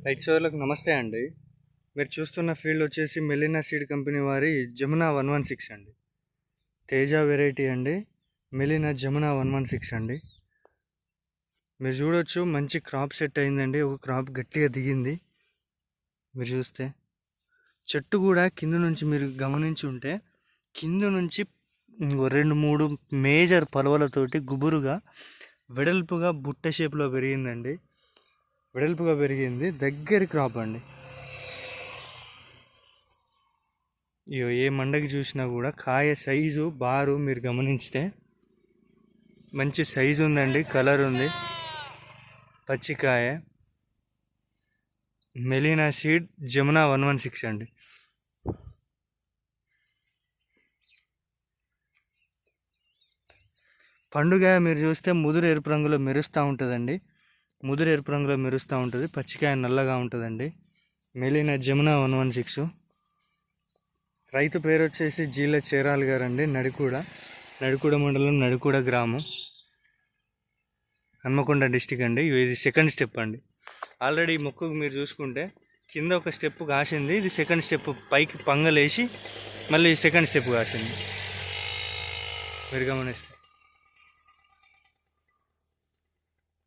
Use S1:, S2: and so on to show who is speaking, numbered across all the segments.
S1: రైతు సోదరులకు నమస్తే అండి. మీరు చూస్తున్న ఫీల్డ్ వచ్చేసి మెలినా సీడ్ కంపెనీ వారి జమునా 116 అండి. తేజ వెరైటీ అండి. మెలినా జమునా 116 అండి. మీరు చూడొచ్చు, మంచి క్రాప్ సెట్ అయిందండి. ఒక క్రాప్ గట్టిగా దిగింది. మీరు చూస్తే చెట్టు కూడా కింద నుంచి మీరు గమనించి ఉంటే కింద నుంచి 2-3 మేజర్ పలవలతోటి గుబురుగా వెడల్పుగా బుట్ట షేప్లో పెరిగిందండి. వెడల్పుగా పెరిగింది. దగ్గర క్రాప్ అండి. ఏ మండకి చూసినా కూడా కాయ సైజు బారు మీరు గమనించితే మంచి సైజు ఉందండి. కలర్ ఉంది. పచ్చికాయ. మెలినా సీడ్ జమునా 116 అండి. పండుగ మీరు చూస్తే ముదురు ఎరుపు రంగులో మెరుస్తూ ఉంటుందండి. ముదురు ఎరుపు రంగులో మెరుస్తూ ఉంటుంది. పచ్చికాయ నల్లగా ఉంటుందండి. మెలినా జమునా 116. రైతు పేరు వచ్చేసి జీల చేరాల్ గారు అండి. నడికూడ మండలం, నడికూడ గ్రామం, హన్మకొండ డిస్టిక్ అండి. ఇది సెకండ్ స్టెప్ అండి. ఆల్రెడీ ఈ మొక్కకు మీరు చూసుకుంటే కింద ఒక స్టెప్ కాసింది. ఇది సెకండ్ స్టెప్, పైకి పంగలేసి మళ్ళీ సెకండ్ స్టెప్ కాసింది. మీరు గమనిస్తే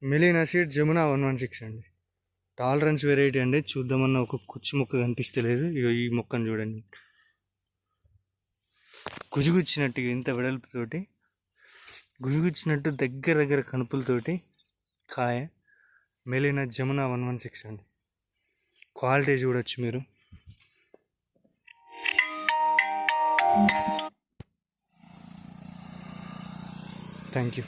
S1: మెలినా సీడ్ జమునా 116 అండి. టాలరెన్స్ వెరైటీ అండి. చూద్దామన్న ఒక కుచ్చు మొక్క కనిపిస్తలేదు. ఈ మొక్కను చూడండి, గుజుగుచ్చినట్టుగా ఇంత వెడల్పుతోటి గుజుగుచ్చినట్టు దగ్గర కనుపులతోటి కాయ. మెలినా జమునా 116 అండి. క్వాలిటీ చూడొచ్చు మీరు. Thank you.